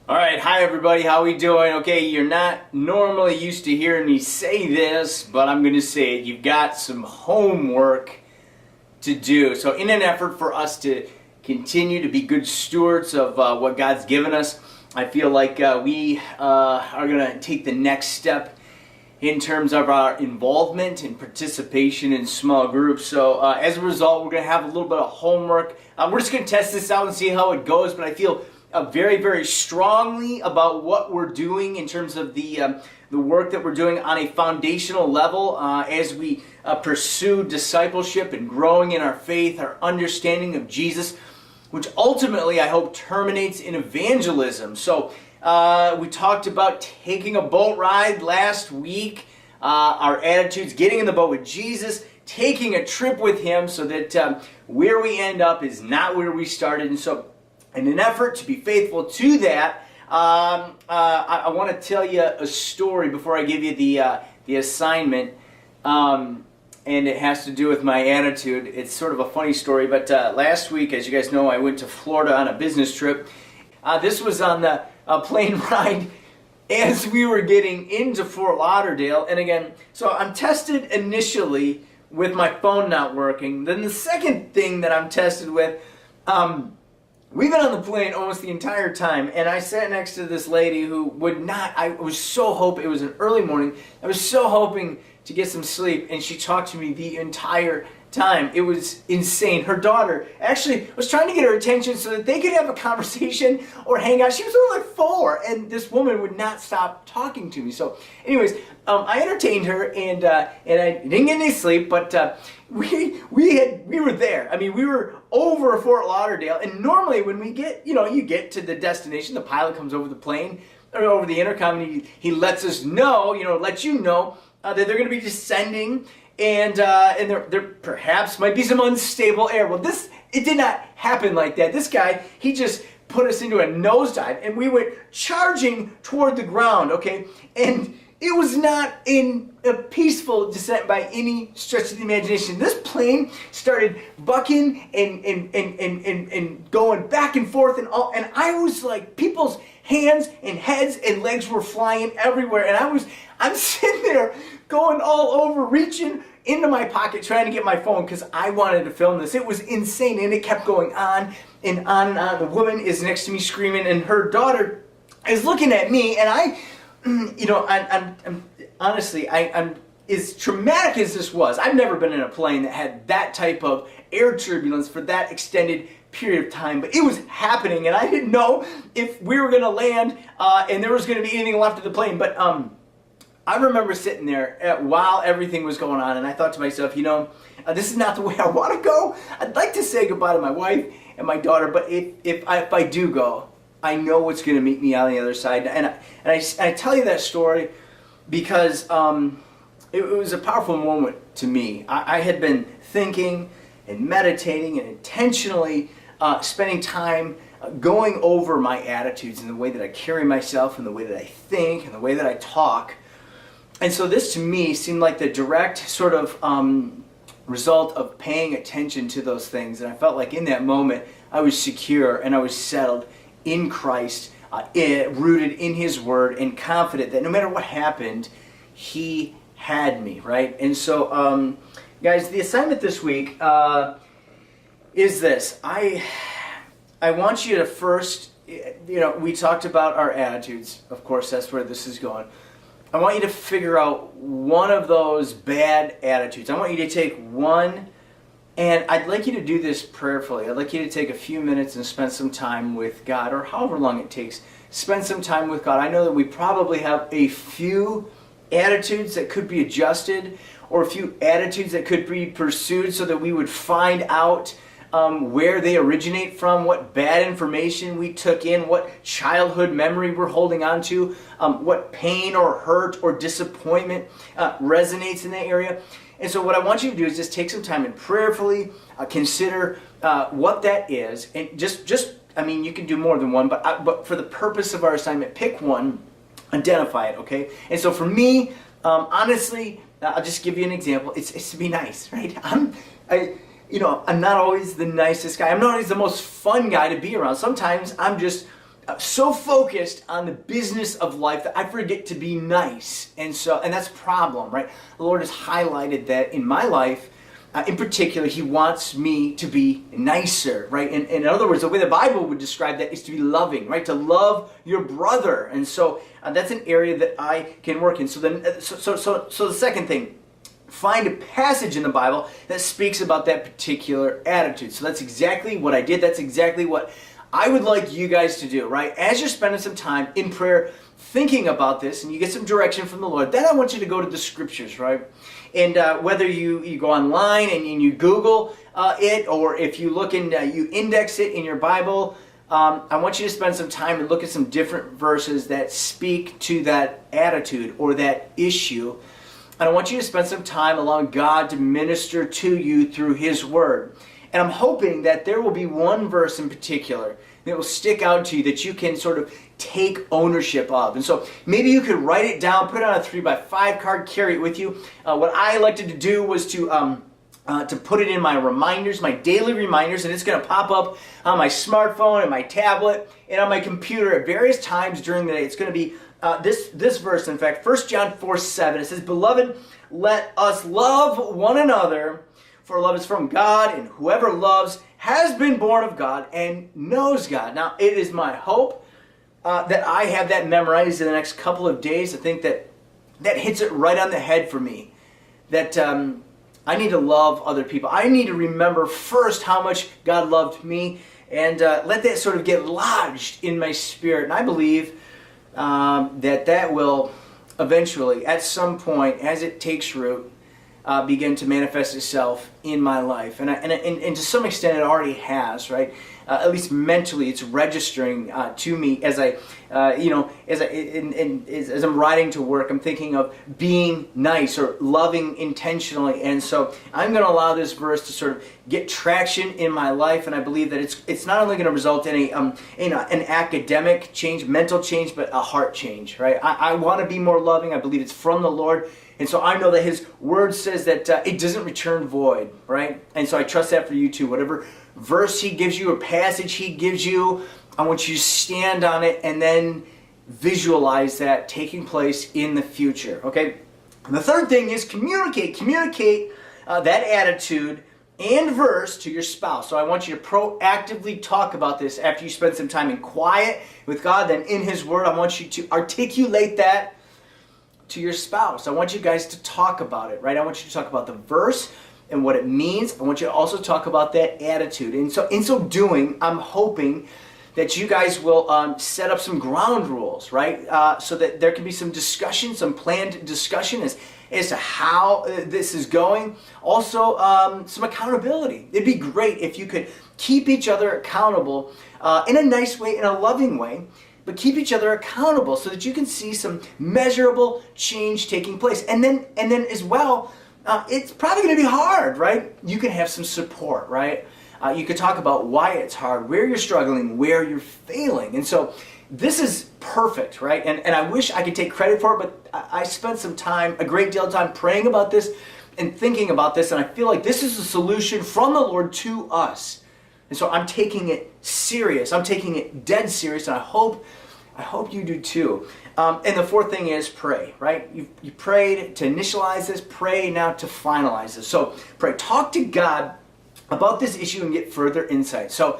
All right, hi everybody, how we doing? Okay, you're not normally used to hearing me say this, but I'm going to say it. You've got some homework to do. So in an effort for us to continue to be good stewards of what God's given us, I feel like we are going to take the next step in terms of our involvement and participation in small groups. So as a result, we're going to have a little bit of homework. We're just going to test this out and see how it goes, but I feel very, very strongly about what we're doing in terms of the work that we're doing on a foundational level as we pursue discipleship and growing in our faith, our understanding of Jesus, which ultimately I hope terminates in evangelism. So we talked about taking a boat ride last week, our attitudes, getting in the boat with Jesus, taking a trip with Him so that where we end up is not where we started. And so in an effort to be faithful to that, I want to tell you a story before I give you the assignment, and it has to do with my attitude. It's sort of a funny story, but last week, as you guys know, I went to Florida on a business trip. This was on the plane ride as we were getting into Fort Lauderdale, and again, so I'm tested initially with my phone not working. Then the second thing that I'm tested with, we've been on the plane almost the entire time, and I sat next to this lady who would not, I was so hoping, it was an early morning, I was so hoping to get some sleep, and she talked to me the entire time. It was insane. Her daughter actually was trying to get her attention so that they could have a conversation or hang out. She was only like 4, and this woman would not stop talking to me. So anyways, I entertained her, and I didn't get any sleep, but we were there. I mean, we were over Fort Lauderdale, and normally when we get, you get to the destination, the pilot comes over the plane, or over the intercom, and he lets us know, lets you know that they're going to be descending, and there perhaps might be some unstable air. Well, it did not happen like that. This guy, he just put us into a nosedive, and we went charging toward the ground, okay? And it was not in a peaceful descent by any stretch of the imagination. This plane started bucking and going back and forth and I was like, people's hands and heads and legs were flying everywhere, and I'm sitting there going all over, reaching into my pocket trying to get my phone because I wanted to film this. It was insane, and it kept going on and on and on. The woman is next to me screaming, and her daughter is looking at me, and I'm honestly, I'm as traumatic as this was, I've never been in a plane that had that type of air turbulence for that extended period of time, but it was happening, and I didn't know if we were going to land and there was going to be anything left of the plane. But I remember sitting there while everything was going on, and I thought to myself, this is not the way I want to go. I'd like to say goodbye to my wife and my daughter, but if I do go, I know what's going to meet me on the other side. And I tell you that story because it was a powerful moment to me. I had been thinking and meditating and intentionally spending time going over my attitudes and the way that I carry myself and the way that I think and the way that I talk. And so this to me seemed like the direct sort of result of paying attention to those things. And I felt like in that moment I was secure and I was settled in Christ, rooted in His Word, and confident that no matter what happened, He had me, right? And so, guys, the assignment this week is this. I want you to first, we talked about our attitudes. Of course, that's where this is going. I want you to figure out one of those bad attitudes. I want you to take one, and I'd like you to do this prayerfully. I'd like you to take a few minutes and spend some time with God, or however long it takes. Spend some time with God. I know that we probably have a few attitudes that could be adjusted, or a few attitudes that could be pursued so that we would find out where they originate from, what bad information we took in, what childhood memory we're holding on to, what pain or hurt or disappointment resonates in that area. And so what I want you to do is just take some time and prayerfully consider what that is. And you can do more than one, but for the purpose of our assignment, pick one, identify it, okay? And so for me, honestly, I'll just give you an example. It's to be nice, right? I'm not always the nicest guy. I'm not always the most fun guy to be around. Sometimes I'm just so focused on the business of life that I forget to be nice. And that's a problem, right? The Lord has highlighted that in my life. In particular, He wants me to be nicer, right? And in other words, the way the Bible would describe that is to be loving, right? To love your brother. And so that's an area that I can work in. So the second thing, find a passage in the Bible that speaks about that particular attitude. So that's exactly what I did. That's exactly what I would like you guys to do, right? As you're spending some time in prayer thinking about this and you get some direction from the Lord, then I want you to go to the scriptures, right? And whether you go online and you Google it, or if you look and you index it in your Bible, I want you to spend some time and look at some different verses that speak to that attitude or that issue. And I want you to spend some time allowing God to minister to you through His Word. And I'm hoping that there will be one verse in particular that will stick out to you that you can sort of take ownership of. And so maybe you could write it down, put it on a 3x5 card, carry it with you. What I elected to do was to put it in my reminders, my daily reminders, and it's going to pop up on my smartphone and my tablet and on my computer at various times during the day. It's going to be this verse, in fact, 1 John 4:7. It says, "Beloved, let us love one another, for love is from God, and whoever loves has been born of God and knows God." Now, it is my hope that I have that memorized in the next couple of days. I think that hits it right on the head for me. That I need to love other people. I need to remember first how much God loved me and let that sort of get lodged in my spirit. And I believe that will eventually, at some point, as it takes root, begin to manifest itself in my life, and to some extent it already has, right? At least mentally, it's registering to me as as I'm riding to work. I'm thinking of being nice or loving intentionally, and so I'm going to allow this verse to sort of get traction in my life, and I believe that it's not only going to result in an academic change, mental change, but a heart change, right? I want to be more loving. I believe it's from the Lord. And so I know that His Word says that it doesn't return void, right? And so I trust that for you too. Whatever verse He gives you or passage He gives you, I want you to stand on it and then visualize that taking place in the future, okay? And the third thing is communicate. Communicate that attitude and verse to your spouse. So I want you to proactively talk about this after you spend some time in quiet with God, then in His Word. I want you to articulate that to your spouse. I want you guys to talk about it, right? I want you to talk about the verse and what it means. I want you to also talk about that attitude. And so in so doing, I'm hoping that you guys will set up some ground rules, right? So that there can be some discussion, some planned discussion as to how this is going. Also, some accountability. It'd be great if you could keep each other accountable in a nice way, in a loving way, but keep each other accountable so that you can see some measurable change taking place. And then as well, it's probably going to be hard, right? You can have some support, right? You could talk about why it's hard, where you're struggling, where you're failing. And so this is perfect, right? And I wish I could take credit for it, but I spent some time, a great deal of time praying about this and thinking about this, and I feel like this is a solution from the Lord to us. And so I'm taking it serious. I'm taking it dead serious, and I hope you do too. And the fourth thing is pray, right? You prayed to initialize this, pray now to finalize this. So pray, talk to God about this issue and get further insight. So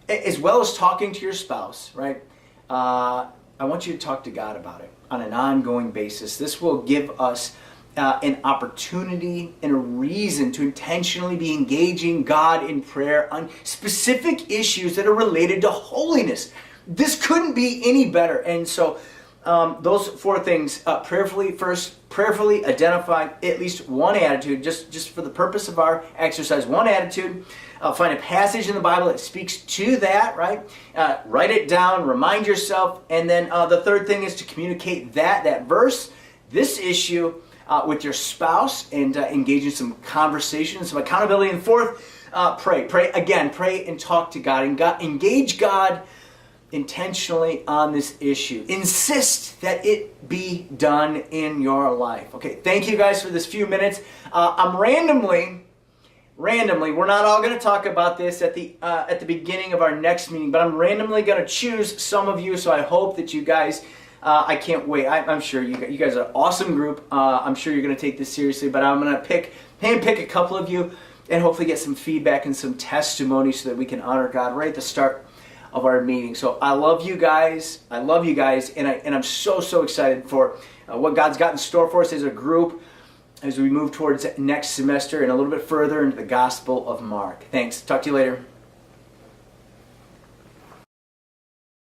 as well as talking to your spouse, right? I want you to talk to God about it on an ongoing basis. This will give us an opportunity and a reason to intentionally be engaging God in prayer on specific issues that are related to holiness. This couldn't be any better. And so those four things, prayerfully identify at least one attitude, just for the purpose of our exercise, one attitude. Find a passage in the Bible that speaks to that, right? Write it down, remind yourself. And then the third thing is to communicate that verse, this issue, with your spouse, and engage in some conversation, some accountability. And fourth, pray and talk to God, and engage God intentionally on this issue. Insist that it be done in your life. Okay, thank you guys for this few minutes. I'm randomly randomly, we're not all going to talk about this at the beginning of our next meeting, but I'm randomly going to choose some of you, so I hope that you guys, I can't wait. I'm sure you guys are an awesome group. I'm sure you're going to take this seriously, but I'm going to handpick a couple of you and hopefully get some feedback and some testimony so that we can honor God right at the start of our meeting. So I love you guys. And I'm so excited for what God's got in store for us as a group as we move towards next semester and a little bit further into the Gospel of Mark. Thanks. Talk to you later.